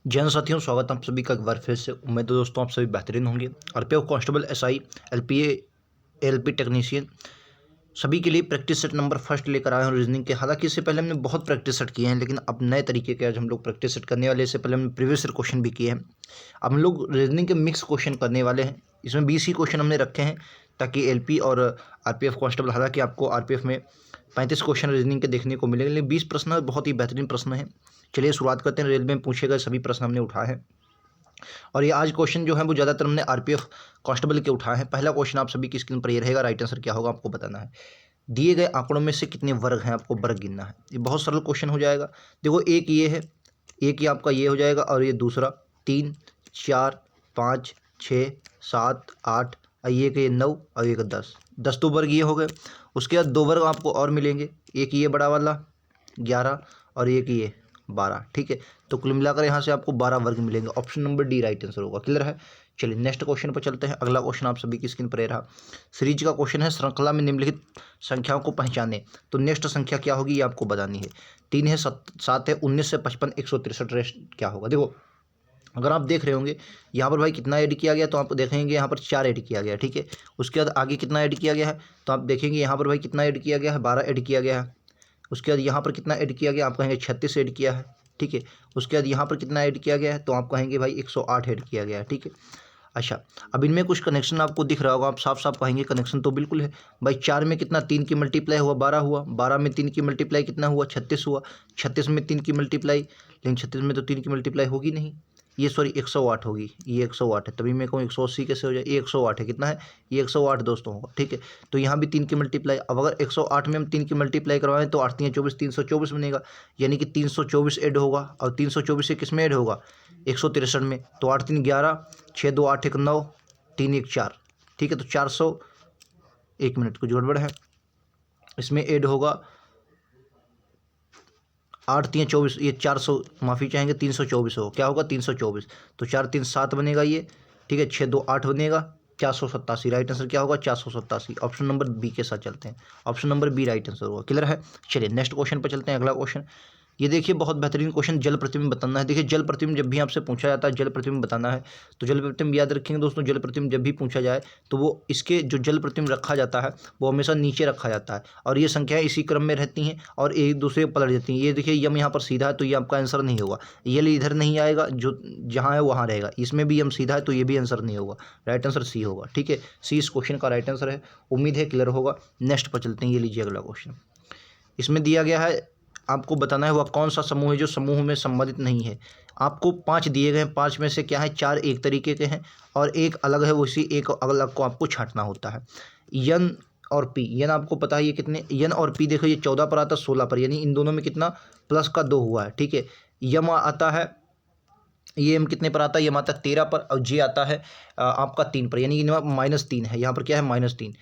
जैन साथियों, स्वागत है आप सभी का एक बार फिर से। उम्मीद है दोस्तों आप सभी बेहतरीन होंगे। RPF constable, SI, LPA, LP technician सभी के लिए प्रैक्टिस सेट नंबर फर्स्ट लेकर आए हैं रीजनिंग के। हालांकि इससे पहले हमने बहुत प्रैक्टिस सेट किए हैं, लेकिन अब नए तरीके के आज हम लोग प्रैक्टिस सेट करने वाले। इससे पहले हमने प्रीवियस ईयर क्वेश्चन भी किए हैं। अब हम लोग रीजनिंग के मिक्स क्वेश्चन करने वाले हैं। इसमें 20 ही क्वेश्चन हमने रखे हैं ताकि एलपी और आरपीएफ कांस्टेबल, हालांकि आपको आरपीएफ में 35 क्वेश्चन रीजनिंग के देखने को मिलेंगे, लेकिन 20 प्रश्न बहुत ही बेहतरीन प्रश्न है। चलिए शुरुआत करते हैं। रेलवे में पूछे गए सभी प्रश्न हमने उठाए हैं और ये आज क्वेश्चन जो है वो ज़्यादातर हमने आरपीएफ कांस्टेबल के उठाए हैं। पहला क्वेश्चन आप सभी की स्क्रीन पर ये रहेगा। राइट आंसर क्या होगा आपको बताना है। दिए गए आंकड़ों में से कितने वर्ग हैं, आपको वर्ग गिनना है। ये बहुत सरल क्वेश्चन हो जाएगा। देखो, एक ये है, एक ही आपका ये हो जाएगा, और ये दूसरा 3, 4, 5, 6, 7, 8, और ये के 9 और ये का 10 तो वर्ग ये हो गए। उसके बाद 2 वर्ग आपको और मिलेंगे। एक ये बड़ा वाला 11 और एक ये 12। ठीक है, तो कुल मिलाकर यहाँ से आपको 12 वर्ग मिलेंगे। Option number D right answer होगा। क्लियर है। चलिए नेक्स्ट क्वेश्चन पर चलते हैं। अगला क्वेश्चन आप सभी की स्क्रीन पर रहा। सीरीज का क्वेश्चन है, श्रृंखला में निम्नलिखित संख्याओं को पहचाने। तो नेक्स्ट संख्या क्या होगी ये आपको बतानी है। 3 है, 7 है, 19 से 55, 163 रेस्ट क्या होगा। देखो, अगर आप देख रहे होंगे यहाँ पर भाई कितना ऐड किया गया, तो आप देखेंगे यहाँ पर 4 ऐड किया गया। ठीक है, उसके बाद आगे कितना ऐड किया गया है, तो आप देखेंगे यहाँ पर भाई कितना ऐड किया गया है, 12 ऐड किया गया है। उसके बाद यहाँ पर कितना ऐड किया गया, आप कहेंगे 36 ऐड किया है। ठीक है, उसके बाद यहाँ पर कितना ऐड किया गया है, तो आप कहेंगे भाई 108 ऐड किया गया है। ठीक है, अच्छा, अब इनमें कुछ कनेक्शन आपको दिख रहा होगा, आप साफ साफ कहेंगे कनेक्शन तो बिल्कुल है भाई। 4 में कितना, 3 की मल्टीप्लाई हुआ 12 हुआ, 12 में 3 की मल्टीप्लाई कितना हुआ, 36 हुआ, 36 में 3 की मल्टीप्लाई, लेकिन 36 में तो 3 की मल्टीप्लाई होगी नहीं, ये सॉरी 108 होगी, ये 108 है, तभी मैं कहूँ 180 कैसे हो जाए। ये 108 है, कितना है, ये 108 दोस्तों होगा। ठीक है, तो यहाँ भी 3 की मल्टीप्लाई। अब अगर 108 में हम 3 की मल्टीप्लाई करवाएं तो 8 3 24, 324 बनेगा, यानी कि 324 ऐड होगा। और 324 से किस में ऐड होगा, 163 में। तो 8 3 11, 6 2 8 1 9, 3 1 4। ठीक है, तो 400, 1 मिनट कुछ गड़बड़ है, इसमें ऐड होगा 8 3 24, ये 400, माफ़ी चाहेंगे 324 हो, क्या होगा 324। तो 4 3 7 बनेगा ये। ठीक है, 6 2 8 बनेगा, 487। राइट आंसर क्या होगा, 487। ऑप्शन नंबर बी के साथ चलते हैं। Option number B right answer होगा। क्लियर है। चलिए नेक्स्ट क्वेश्चन पर चलते हैं। अगला क्वेश्चन ये देखिए, बहुत बेहतरीन क्वेश्चन, जल प्रतिबिंब बताना है। देखिए, जल प्रतिबिंब जब भी आपसे पूछा जाता है जल प्रतिबिंब बताना है, तो जल प्रतिबिंब याद रखेंगे दोस्तों। जल प्रतिबिंब जब भी पूछा जाए तो वो इसके जो जल प्रतिबिंब रखा जाता है वो हमेशा नीचे रखा जाता है, और ये संख्याएं इसी क्रम में रहती हैं और एक दूसरे पर पलट जाती हैं। ये देखिए, यम यहाँ पर सीधा है तो ये आपका आंसर नहीं होगा। ये इधर नहीं आएगा, जो जहाँ है वहाँ रहेगा। इसमें भी यम सीधा है तो ये भी आंसर नहीं होगा। राइट आंसर सी होगा। ठीक है, सी इस क्वेश्चन का राइट आंसर है। उम्मीद है क्लियर होगा। नेक्स्ट पर चलते हैं। ये लीजिए अगला क्वेश्चन। इसमें दिया गया है, आपको बताना है वह कौन सा समूह है जो समूह में संबंधित नहीं है। आपको 5 दिए गए हैं, 5 में से क्या है, 4 एक तरीके के हैं और एक अलग है। उसी एक अलग को आपको छांटना होता है। यन और पी, यन आपको पता है ये कितने, यन और पी देखो, ये 14 पर आता है, 16 पर, यानी इन दोनों में कितना, प्लस का 2 हुआ है। ठीक है, यम आता है, ये एम कितने पर आता है, यम आता है 13 पर, और जे आता है आपका 3 पर, यानी -3 है। यहाँ पर क्या है, -3।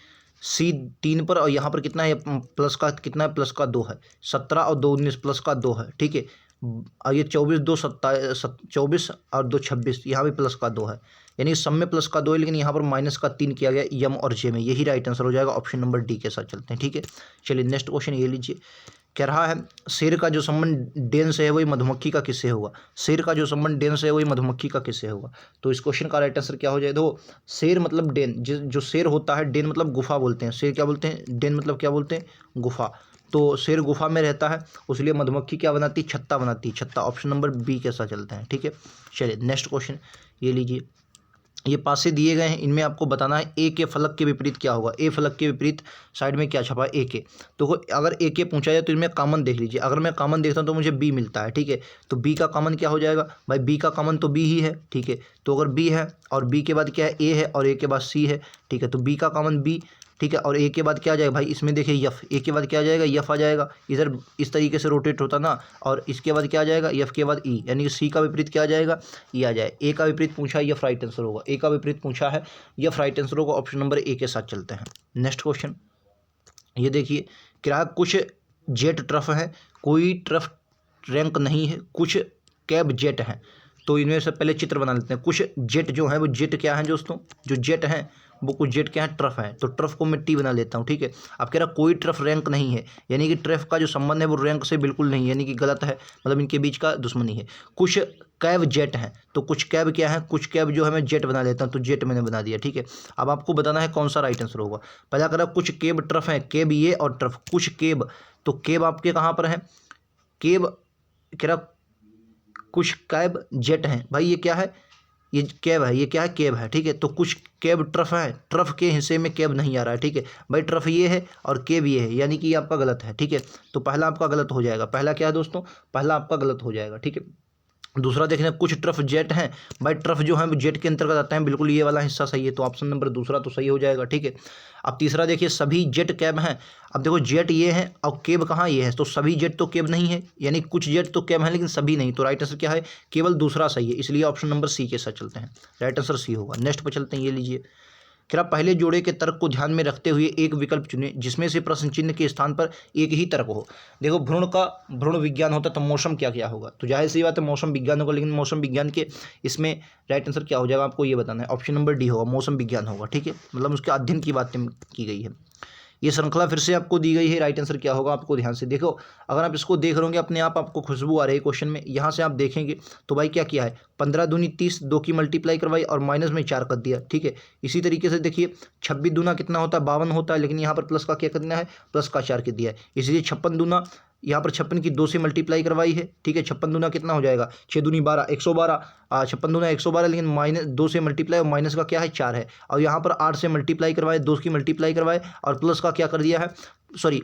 सी 3 पर, और यहाँ पर कितना है, प्लस का कितना है, प्लस का 2 है। 17 और 2 19, प्लस का 2 है। ठीक है, और ये 24 2 27, 24 और 2 26, यहाँ भी प्लस का 2 है, यानी सब में प्लस का 2 है, लेकिन यहाँ पर -3 किया गया यम और जे में। यही राइट आंसर हो जाएगा। ऑप्शन नंबर डी के साथ चलते हैं। ठीक है, चलिए नेक्स्ट क्वेश्चन ये लीजिए। कह रहा है, शेर का जो संबंध डेन से है वही मधुमक्खी का किससे होगा। शेर का जो संबंध डेन से है वही मधुमक्खी का किससे होगा। तो इस क्वेश्चन का राइट आंसर क्या हो जाए। दो, शेर मतलब डेन, जो शेर होता है, डेन मतलब गुफा बोलते हैं, शेर क्या बोलते हैं, डेन मतलब क्या बोलते हैं, गुफा। तो शेर गुफा में रहता है, उसलिए मधुमक्खी क्या बनाती है, छत्ता बनाती है, छत्ता। ऑप्शन नंबर बी के साथ चलते हैं। ठीक है, चलिए नेक्स्ट क्वेश्चन ये लीजिए। ये पासे दिए गए हैं, इनमें आपको बताना है ए के फलक के विपरीत क्या होगा। ए फलक के विपरीत साइड में क्या छपा है, ए के। तो अगर ए के पूछा जाए तो इनमें कॉमन देख लीजिए। अगर मैं कॉमन देखता हूँ तो मुझे बी मिलता है। ठीक है, तो बी का कॉमन क्या हो जाएगा भाई, बी का कॉमन तो बी ही है। ठीक है, तो अगर बी है और बी के बाद क्या है, ए है, और ए के बाद सी है। ठीक है, तो बी का कॉमन बी। ठीक है, और ए के बाद क्या आ जाएगा भाई, इसमें देखिए यफ, ए के बाद क्या आ जाएगा, यफ आ जाएगा। इधर इस तरीके से रोटेट होता ना, और इसके बाद क्या आ जाएगा, यफ के बाद ई, यानी कि सी का विपरीत क्या आ जाएगा, ई आ जाए। ए का विपरीत पूछा है, यफ राइट आंसर होगा। ए का विपरीत पूछा है, यफ राइट आंसर होगा। ऑप्शन नंबर ए के साथ चलते हैं। नेक्स्ट क्वेश्चन ये देखिए, क्या कुछ जेट ट्रफ हैं, कोई ट्रफ रैंक नहीं है, कुछ कैब जेट हैं। तो इनमें से पहले चित्र बना लेते हैं। कुछ जेट जो है वो जेट क्या है दोस्तों, जो जेट हैं वो कुछ जेट क्या है, ट्रफ है। तो ट्रफ को मैं टी बना लेता हूँ, ठीक है। अब कह रहा कोई ट्रफ रैंक नहीं है, यानी कि ट्रफ का जो संबंध है वो रैंक से बिल्कुल नहीं है, यानी कि गलत है, मतलब इनके बीच का दुश्मनी है। कुछ कैब जेट हैं, तो कुछ कैब क्या है, कुछ कैब जो है मैं जेट बना लेता हूँ, तो जेट मैंने बना दिया, ठीक है। अब आपको बताना है कौन सा राइट आंसर होगा। पहला कह रहा कुछ केब ट्रफ है, केब ये और ट्रफ, कुछ केब, तो केब आपके कहाँ पर है, केब कह रहा कुछ कैब जेट हैं, भाई ये क्या है, ये कैब है, ये क्या है, कैब है, ठीक है। तो कुछ कैब ट्रफ है, ट्रफ के हिस्से में कैब नहीं आ रहा है, ठीक है भाई। ट्रफ ये है और कैब ये है, यानी कि ये आपका गलत है, ठीक है। तो पहला आपका गलत हो जाएगा, पहला क्या है दोस्तों, पहला आपका गलत हो जाएगा, ठीक है। दूसरा देखना, कुछ ट्रफ जेट हैं, भाई ट्रफ जो है वो जेट के अंतर्गत आते हैं, बिल्कुल ये वाला हिस्सा सही है, तो ऑप्शन नंबर दूसरा तो सही हो जाएगा, ठीक है। अब तीसरा देखिए, सभी जेट कैब हैं। अब देखो जेट ये है और केब कहाँ ये है, तो सभी जेट तो केब नहीं है, यानी कुछ जेट तो कैब हैं लेकिन सभी नहीं, तो राइट आंसर क्या है, केवल दूसरा सही है, इसलिए ऑप्शन नंबर सी के साथ चलते हैं, राइट आंसर सी होगा। नेक्स्ट पर चलते हैं, ये लीजिए, क्या पहले जोड़े के तर्क को ध्यान में रखते हुए एक विकल्प चुनें जिसमें से प्रश्न चिन्ह के स्थान पर एक ही तर्क हो। देखो भ्रूण विज्ञान होता तो मौसम क्या क्या होगा, तो जाहिर सी बात है मौसम विज्ञान होगा, लेकिन मौसम विज्ञान के इसमें राइट आंसर क्या हो जाएगा आपको ये बताना है, ऑप्शन नंबर डी होगा, मौसम विज्ञान होगा, ठीक है, मतलब उसके अध्ययन की बातें की गई है। ये श्रृंखला फिर से आपको दी गई है, राइट आंसर क्या होगा आपको ध्यान से देखो। अगर आप इसको देख रहे होंगे अपने आप आपको खुशबू आ रही है क्वेश्चन में, यहाँ से आप देखेंगे तो भाई क्या किया है, 15 दूनी 30, 2 की मल्टीप्लाई करवाई और माइनस में 4 कर दिया, ठीक है। इसी तरीके से देखिए 26 दूना कितना होता है, 52 होता है, लेकिन यहाँ पर प्लस का क्या करना है, प्लस का 4 कर दिया है, इसलिए 56 दूना, यहाँ पर 56 की 2 से मल्टीप्लाई करवाई है, ठीक है। 56 दूना कितना हो जाएगा, 6 दूनी 12, 112, 56 दूना 112, लेकिन माइनस 2 से मल्टीप्लाई और माइनस का क्या है 4 है, और यहाँ पर 8 से मल्टीप्लाई करवाए, 2 की मल्टीप्लाई करवाए और प्लस का क्या कर दिया है, सॉरी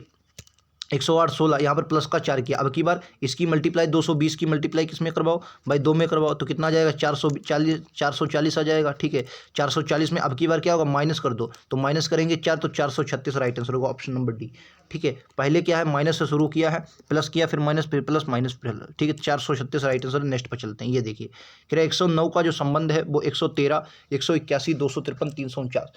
108 16, यहाँ पर प्लस का 4 किया। अब की बार इसकी मल्टीप्लाई 220 की मल्टीप्लाई किस में करवाओ भाई, 2 में करवाओ, तो कितना आ जाएगा 440 आ जाएगा, ठीक है। 440 में अब की बार क्या होगा, माइनस कर दो, तो माइनस करेंगे 4 तो 436 राइट आंसर होगा, ऑप्शन नंबर डी, ठीक है। पहले क्या है माइनस से शुरू किया है, प्लस किया, फिर माइनस, फिर प्लस, माइनस, फिर ठीक है, 436 राइट आंसर। नेक्स्ट पर चलते हैं, ये देखिए फिर 109 का जो संबंध है वो 113, 181, 253, 349,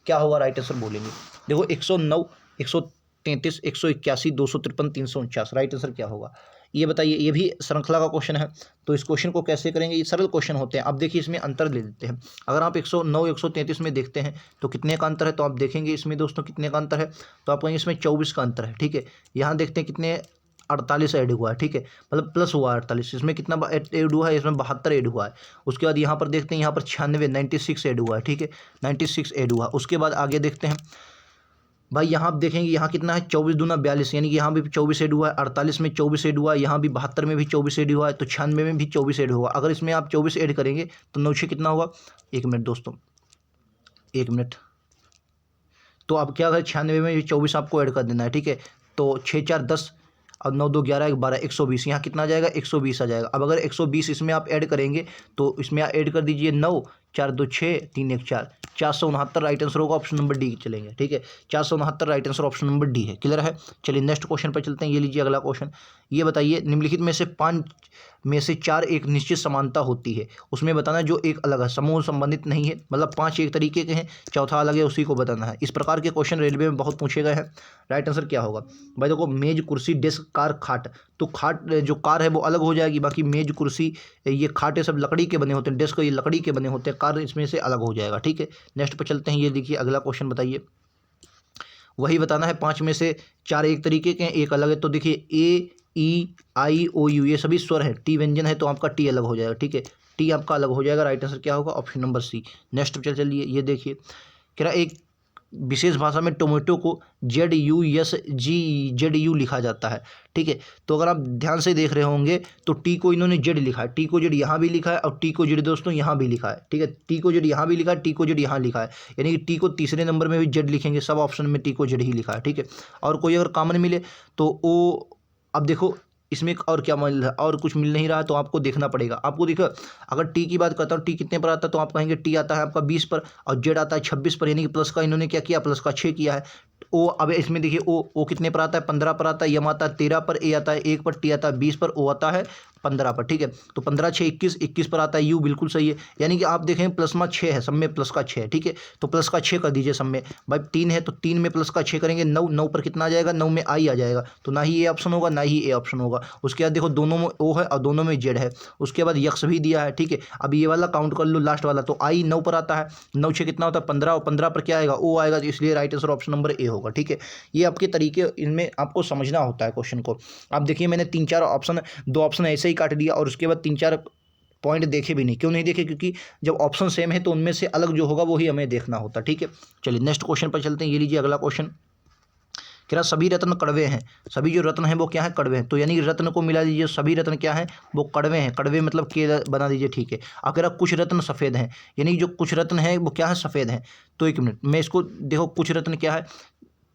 क्या होगा राइट आंसर बोलेंगे। देखो 109, 133, 181, 253, 349, राइट आंसर क्या होगा ये बताइए। ये भी श्रृंखला का क्वेश्चन है, तो इस क्वेश्चन को कैसे करेंगे, ये सरल क्वेश्चन होते हैं। अब देखिए इसमें अंतर ले लेते हैं। अगर आप 109, 133 में देखते हैं तो कितने का अंतर है, तो आप देखेंगे इसमें दोस्तों कितने का अंतर है, तो आप कहेंगे इसमें 24 का अंतर है, ठीक है। यहाँ देखते हैं कितने 48 ऐड हुआ है, ठीक है, मतलब प्लस हुआ है 48, इसमें कितना ऐड हुआ है, इसमें 72 ऐड हुआ है। उसके बाद यहाँ पर देखते हैं, यहाँ पर 96, 96 ऐड हुआ है, ठीक है, 96 ऐड हुआ। उसके बाद आगे देखते हैं भाई, यहाँ आप देखेंगे यहाँ कितना है, 24 दूना 42, यानी कि यहाँ भी 24 ऐड हुआ है, 48 में 24 ऐड हुआ है, यहाँ भी 72 में भी 24 ऐड हुआ है, तो 96 में भी 24 ऐड होगा। अगर इसमें आप 24 ऐड करेंगे तो 9 कितना होगा, 1 मिनट दोस्तों, 1 मिनट, तो अब क्या है 96 में भी 24 आपको ऐड कर देना है, ठीक है। तो 6 4 10 और 9 2 11 1 12, 120, यहाँ कितना आ जाएगा 120 आ जाएगा। अब अगर 120 इसमें आप ऐड करेंगे तो इसमें आप ऐड कर दीजिए 9, 4 2 6, 3 1 4, 469 राइट आंसर होगा, ऑप्शन नंबर डी चलेंगे, ठीक है। 469 right answer option number D है, क्लियर है। चलिए नेक्स्ट क्वेश्चन पर चलते हैं, ये लीजिए अगला क्वेश्चन। ये बताइए निम्नलिखित में से 5 में से 4 एक निश्चित समानता होती है, उसमें बताना जो एक अलग है, समूह संबंधित नहीं है, मतलब 5 एक तरीके के हैं, चौथा अलग है, उसी को बताना है। इस प्रकार के क्वेश्चन रेलवे में बहुत पूछे गए हैं। राइट आंसर क्या होगा भाई, देखो मेज कुर्सी डेस्क कार खाट, तो खाट जो कार है वो अलग हो जाएगी, बाकी मेज कुर्सी ये खाट सब लकड़ी के बने होते हैं, डेस्क ये लकड़ी के बने होते हैं, कार इसमें से अलग हो जाएगा, ठीक है। नेक्स्ट पर चलते हैं, ये देखिए अगला क्वेश्चन बताइए, वही बताना है 5 में से 4 एक तरीके के हैं, एक अलग है। तो देखिए ए ई आई ओ यू ये सभी स्वर है, टी व्यंजन है तो आपका टी अलग हो जाएगा, ठीक है, टी आपका अलग हो जाएगा। राइट आंसर क्या होगा, ऑप्शन नंबर सी। नेक्स्ट चलिए ये देखिए, कह रहा एक विशेष भाषा में टोमेटो को ZUSGZU लिखा जाता है, ठीक है। तो अगर आप ध्यान से देख रहे होंगे तो टी को इन्होंने जेड लिखा है, टी को जेड यहाँ भी लिखा है और टी को जेड दोस्तों यहाँ भी लिखा है, ठीक है। टी को जेड यहाँ भी लिखा है, टी को जेड यहाँ लिखा है, यानी कि टी को तीसरे नंबर में भी जेड लिखेंगे, सब ऑप्शन में टी को जेड ही लिखा है, ठीक है। और कोई अगर कॉमन मिले तो ओ, अब देखो इसमें और क्या मिल रहा है, और कुछ मिल नहीं रहा है, तो आपको देखना पड़ेगा। आपको देखो अगर टी की बात करता हूँ, टी कितने पर आता है, तो आप कहेंगे टी आता है आपका 20 पर और जेड आता है 26 पर, यानी कि प्लस का इन्होंने क्या किया, प्लस का 6 किया है। ओ अब इसमें देखिए ओ कितने पर आता है, 15 पर आता है, यम आता है 13 पर, ए आता है 1 पर, टी आता है 20 पर, ओ आता है 15 पर, ठीक है। तो 15 6 21, 21 पर आता है यू, बिल्कुल सही है। यानी कि आप देखें प्लस में 6 है, सब में प्लस का 6 है, ठीक है। तो प्लस का 6 कर दीजिए सब में। भाई 3 है तो 3 में प्लस का 6 करेंगे, 9, 9 पर कितना आ जाएगा, 9 में आई आ जाएगा। तो ना ही ये ऑप्शन होगा ना ही ए ऑप्शन होगा। उसके बाद देखो दोनों में ओ है और दोनों में जेड है। उसके बाद यक्स भी दिया है, ठीक है। अब ये वाला काउंट कर लो लास्ट वाला, तो आई 9 पर आता है, 9 6 कितना होता है 15, और 15 पर क्या आएगा, ओ आएगा। तो इसलिए right answer option number A होगा, ठीक है। ये आपके तरीके, इनमें आपको समझना होता है क्वेश्चन को। आप देखिए मैंने 3 4 ऑप्शन, 2 ऑप्शन ऐसे ही काट दिया और उसके बाद 3 4 पॉइंट देखे भी नहीं। क्यों नहीं देखे, क्योंकि जब ऑप्शन सेम है तो उनमें से अलग जो होगा वही हमें देखना होता है, ठीक है। चलिए नेक्स्ट क्वेश्चन पर चलते हैं। ये लीजिए अगला क्वेश्चन, कह रहा सभी रत्न कड़वे हैं। सभी जो रत्न हैं वो क्या है, कड़वे हैं। तो यानी कि रत्न को मिला दीजिए, सभी रत्न क्या है, वो कड़वे हैं। कड़वे मतलब के बना दीजिए, ठीक है। अब कह रहा कुछ रत्न सफ़ेद हैं, यानी जो कुछ रत्न है वो क्या है, सफ़ेद हैं। तो एक मिनट, मैं इसको देखो, कुछ रत्न क्या है,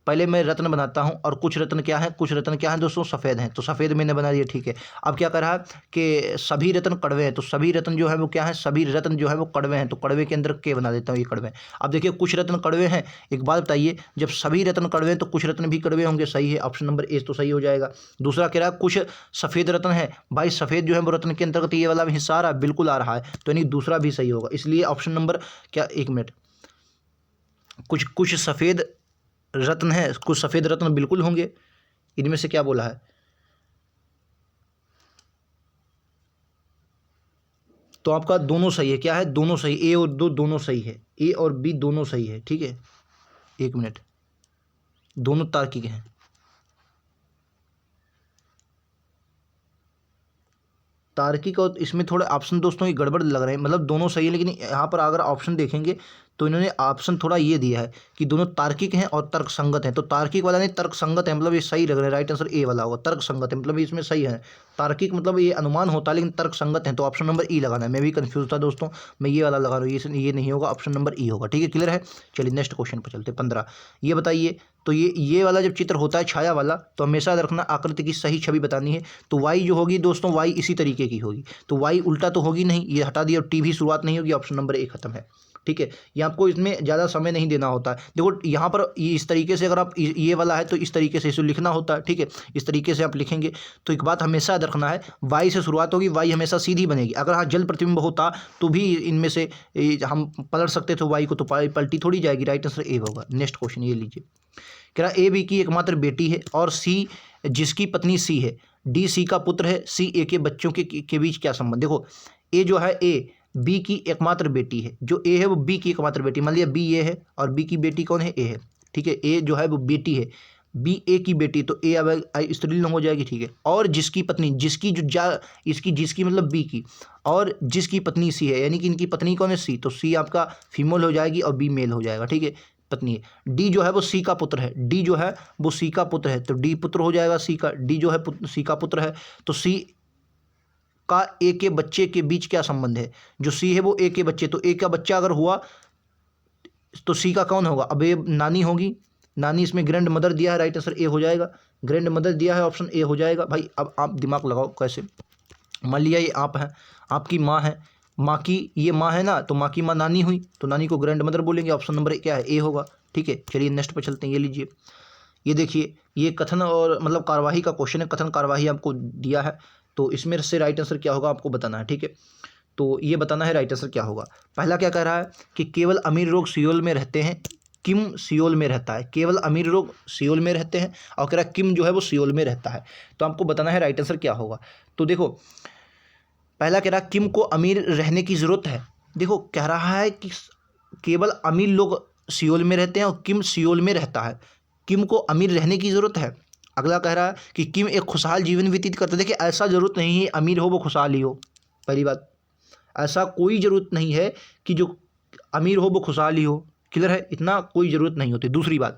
पहले मैं रत्न बनाता हूं, और कुछ रत्न क्या है, कुछ रत्न क्या है दोस्तों, सफ़ेद हैं। तो सफ़ेद मैंने बना दिया, ठीक है। अब क्या कर रहा है कि सभी रत्न कड़वे हैं। तो सभी रत्न जो है वो क्या है, सभी रत्न जो है वो कड़वे हैं। तो कड़वे के अंदर के बना देता हूँ, ये कड़वे हैं। अब देखिए कुछ रत्न कड़वे हैं, एक बात बताइए, जब सभी रत्न कड़वे हैं तो कुछ रत्न भी कड़वे होंगे, सही है। ऑप्शन नंबर ए तो सही हो जाएगा। दूसरा कह रहा है कुछ सफ़ेद रत्न है। भाई सफ़ेद जो है वो रत्न के अंतर्गत ये वाला भी हिस्सा आ रहा है, बिल्कुल आ रहा है। तो यानी दूसरा भी सही होगा। इसलिए ऑप्शन नंबर क्या, एक मिनट, कुछ सफ़ेद रत्न है, कुछ सफ़ेद रत्न बिल्कुल होंगे, इनमें से क्या बोला है। तो आपका दोनों सही है, क्या है, दोनों सही, ए और दो दोनों सही है, ए और बी दोनों सही है, ठीक है। एक मिनट, दोनों तार्किक हैं। तार्किक और इसमें थोड़े ऑप्शन दोस्तों ये गड़बड़ लग रहे हैं, मतलब दोनों सही है, लेकिन यहाँ पर अगर ऑप्शन देखेंगे तो इन्होंने ऑप्शन थोड़ा ये दिया है कि दोनों तार्किक हैं और तर्क संगत हैं। तो तार्किक वाला नहीं, तर्क संगत है, मतलब ये सही लग रहा है। राइट आंसर ए वाला होगा, तर्क संगत है मतलब इसमें सही है। तार्किक मतलब ये अनुमान होता है, लेकिन तर्क संगत है, तो ऑप्शन नंबर ई लगाना है। मैं भी कंफ्यूज था दोस्तों, मैं ये वाला लगा रहा हूँ, ये नहीं होगा, ऑप्शन नंबर ई होगा, ठीक है। क्लियर है। चलिए नेक्स्ट क्वेश्चन पर चलते। 15, ये बताइए, तो ये वाला जब चित्र होता है छाया वाला, तो हमेशा याद रखना आकृति की सही छवि बतानी है। तो वाई जो होगी दोस्तों, वाई इसी तरीके की होगी। तो वाई उल्टा तो होगी नहीं, ये हटा दिया, और टी भी शुरुआत नहीं होगी, ऑप्शन नंबर ए खत्म है, ठीक है। ये आपको इसमें ज़्यादा समय नहीं देना होता है। देखो यहाँ पर ये इस तरीके से, अगर आप ये वाला है तो इस तरीके से इसे लिखना होता है, ठीक है। इस तरीके से आप लिखेंगे। तो एक बात हमेशा याद रखना है, वाई से शुरुआत होगी, वाई हमेशा सीधी बनेगी। अगर हाँ जल प्रतिबिंब होता तो भी इनमें से हम पलट सकते थे वाई को, तो पलटी थोड़ी जाएगी। राइट आंसर ए होगा। नेक्स्ट क्वेश्चन ये लीजिए, कह रहा ए बी की एकमात्र बेटी है और सी जिसकी पत्नी सी है, डी सी का पुत्र है, सी ए के बच्चों के बीच क्या संबंध। देखो ए जो है, ए बी की एकमात्र बेटी है, जो ए है वो बी की एकमात्र बेटी, मान लिया बी ए है और बी की बेटी कौन है, ए है, ठीक है। ए जो है वो बेटी है, बी ए की बेटी, तो ए अब स्त्रीलिंग हो जाएगी, ठीक है। और जिसकी पत्नी, जिसकी इसकी जिसकी मतलब बी की, और जिसकी पत्नी सी है, यानी कि इनकी पत्नी कौन है, सी, तो सी आपका फीमेल हो जाएगी और बी मेल हो जाएगा, ठीक है, पत्नी है। डी जो है वो सी का पुत्र है, डी जो है वो सी का पुत्र है, तो डी पुत्र हो जाएगा सी का, डी जो है सी का पुत्र है, तो सी का ए के बच्चे के बीच क्या संबंध है। जो सी है वो ए के बच्चे, तो ए का बच्चा अगर हुआ तो सी का कौन होगा, अब ए नानी होगी, नानी इसमें ग्रैंड मदर दिया है, राइट आंसर ए हो जाएगा। ग्रैंड मदर दिया है, ऑप्शन ए हो जाएगा। भाई अब आप दिमाग लगाओ कैसे। मान लिया ये आप हैं, आपकी माँ है, माँ की ये माँ है ना, तो माँ की माँ नानी हुई, तो नानी को ग्रैंड मदर बोलेंगे, ऑप्शन नंबर क्या है, ए होगा, ठीक है। चलिए नेक्स्ट पे चलते हैं। ये लीजिए, ये देखिए, ये कथन और मतलब कार्यवाही का क्वेश्चन है, कथन कार्यवाही आपको दिया है, तो इसमें से राइट आंसर क्या होगा आपको बताना है, ठीक है। तो ये बताना है राइट आंसर क्या होगा। पहला क्या कह रहा है कि केवल अमीर लोग सियोल में रहते हैं, किम सियोल में रहता है। केवल अमीर लोग सियोल में रहते हैं, और कह रहा है किम जो है वो सियोल में रहता है। तो आपको बताना है राइट आंसर क्या होगा। तो देखो पहला कह रहा है किम को अमीर रहने की ज़रूरत है। देखो कह रहा है कि केवल अमीर लोग सियोल में रहते हैं और किम सियोल में रहता है, किम को अमीर रहने की ज़रूरत है। अगला कह रहा है कि किम एक खुशहाल जीवन व्यतीत करता है। देखिए ऐसा ज़रूरत नहीं है अमीर हो वो खुशहाल ही हो, पहली बात, ऐसा कोई ज़रूरत नहीं है कि जो अमीर हो वो खुशहाल ही हो, क्लियर है, इतना कोई ज़रूरत नहीं होती। दूसरी बात,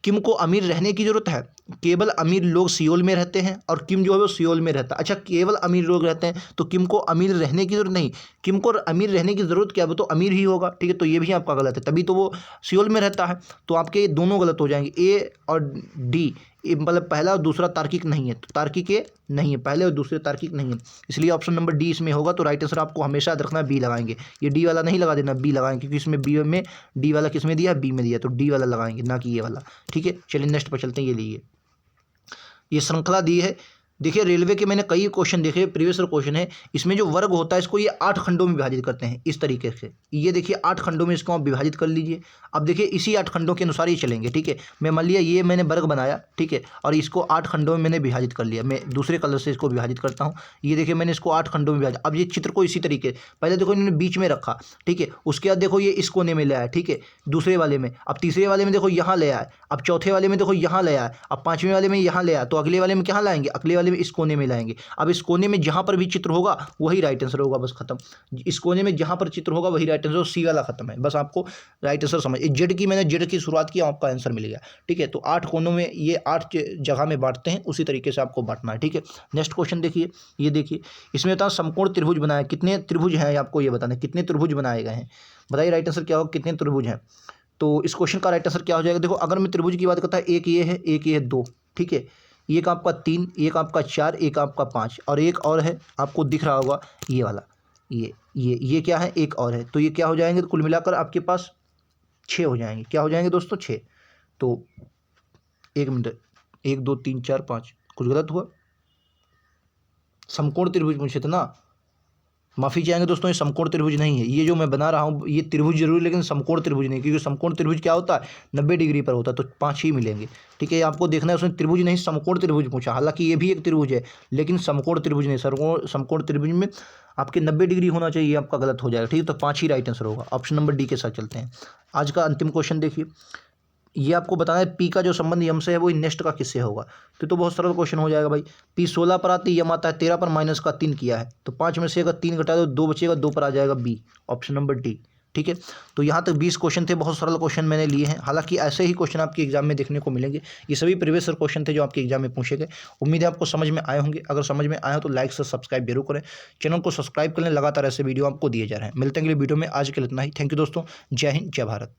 किम को अमीर रहने की ज़रूरत है, केवल अमीर लोग सियोल में रहते हैं और किम जो है वो सियोल में रहता है। अच्छा केवल अमीर लोग रहते हैं तो किम को अमीर रहने की ज़रूरत नहीं, किम को अमीर रहने की ज़रूरत क्या है, वो तो अमीर ही होगा, ठीक है। तो ये भी आपका गलत है, तभी तो वो सियोल में रहता है। तो आपके ये दोनों गलत हो जाएंगे, ए और डी, मतलब पहला और दूसरा तार्किक नहीं है, तो तार्किक ये नहीं है, पहले और दूसरे तार्किक नहीं है, इसलिए ऑप्शन नंबर डी इसमें होगा। तो राइट आंसर आपको हमेशा याद रखना बी लगाएंगे, ये डी वाला नहीं लगा देना, बी लगाएंगे, क्योंकि इसमें बी में डी वाला किस में दिया, बी में दिया, तो डी वाला लगाएंगे ना कि ये वाला, ठीक है। चलिए नेक्स्ट पर चलते हैं। ये लीजिए, ये श्रृंखला दी है देखिए रेलवे के मैंने कई क्वेश्चन देखे, प्रीवियस क्वेश्चन है, इसमें जो वर्ग होता है इसको ये 8 खंडों में विभाजित करते हैं इस तरीके से। ये देखिए 8 खंडों में इसको आप विभाजित कर लीजिए। अब देखिए इसी 8 खंडों के अनुसार ये चलेंगे, ठीक है। मैं मान लिया ये मैंने वर्ग बनाया, ठीक है, और इसको 8 खंडों में मैंने विभाजित कर लिया। मैं दूसरे कलर से इसको विभाजित करता हूँ। ये देखिए मैंने इसको 8 खंडों में विभाजित। अब ये चित्र को इसी तरीके, पहले देखो इन्होंने बीच में रखा, ठीक है, उसके बाद देखो ये इस कोने में ले आया, ठीक है, दूसरे वाले में। अब तीसरे वाले में देखो यहाँ ले आया, अब चौथे वाले में देखो यहाँ ले आया, अब पाँचवें वाले में यहाँ ले आया। तो अगले वाले में क्या लाएंगे, अगले वाले में इस कोने में लाएंगे। अब इस कोने में जहाँ पर भी चित्र होगा वही राइट आंसर होगा, बस खत्म। इस कोने में जहाँ पर चित्र होगा वही राइट आंसर, सी वाला खत्म है। बस आपको राइट आंसर समझ, जेड की मैंने जेड की शुरुआत की, आपका आंसर मिल गया, ठीक है। तो 8 कोनों में ये 8 जगह में बांटते हैं, उसी तरीके से आपको बांटना है, ठीक है। नेक्स्ट क्वेश्चन देखिए, ये देखिए इसमें बताओ समकोण त्रिभुज बनाया, कितने त्रिभुज हैं आपको ये बताना है, कितने त्रिभुज बनाए गए हैं। बताइए राइट आंसर क्या होगा, कितने त्रिभुज हैं। तो इस क्वेश्चन का राइट आंसर क्या हो जाएगा। देखो अगर मैं त्रिभुज की बात करता है, एक ये है, एक ये है, 2, ठीक है, एक आपका 3, एक आपका 4, एक आपका 5, और एक और है आपको दिख रहा होगा ये वाला, ये क्या है, एक और है। तो ये क्या हो जाएंगे, तो कुल मिलाकर आपके पास 6 हो जाएंगे। क्या हो जाएंगे दोस्तों, 6। तो 1 मिनट, 1 2 3 4 5, कुछ गलत हुआ, समकोण त्रिभुज पूछे थे ना, माफ़ी चाहेंगे दोस्तों, ये समकोण त्रिभुज नहीं है। ये जो मैं बना रहा हूँ ये त्रिभुज जरूर, लेकिन समकोण त्रिभुज नहीं, क्योंकि समकोण त्रिभुज क्या होता है, 90 डिग्री पर होता है, तो 5 ही मिलेंगे, ठीक है। आपको देखना है उसने त्रिभुज नहीं समकोण त्रिभुज पूछा, हालांकि ये भी एक त्रिभुज है लेकिन समकोण त्रिभुज नहीं। समकोण त्रिभुज में आपके 90 डिग्री होना चाहिए, आपका गलत हो जाएगा, ठीक है। तो 5 ही राइट आंसर होगा। ऑप्शन नंबर डी के साथ चलते हैं। आज का अंतिम क्वेश्चन देखिए, ये आपको बताना है पी का जो संबंध यम से है वो नेक्स्ट का किससे होगा। तो बहुत सरल क्वेश्चन हो जाएगा भाई। पी 16 पर आती है, यम आता है 13 पर, माइनस का 3 किया है, तो 5 में से अगर 3 घटा दो 2 बचेगा, 2 पर आ जाएगा बी, ऑप्शन नंबर डी, ठीक है। तो यहाँ तक 20 क्वेश्चन थे, बहुत सरल क्वेश्चन मैंने लिए हैं। हालांकि ऐसे ही क्वेश्चन आपके एग्जाम में देखने को मिलेंगे। ये सभी प्रीवियस क्वेश्चन थे जो आपके एग्जाम में पूछे गए। उम्मीद है आपको समझ में आए होंगे। अगर समझ में आए हो तो लाइक से सब्सक्राइब जरूर करें, चैनल को सब्सक्राइब कर लें, लगातार ऐसे वीडियो आपको दिए जा रहे हैं। मिलते हैं अगले वीडियो में, आज के लिए इतना ही। थैंक यू दोस्तों, जय हिंद, जय भारत।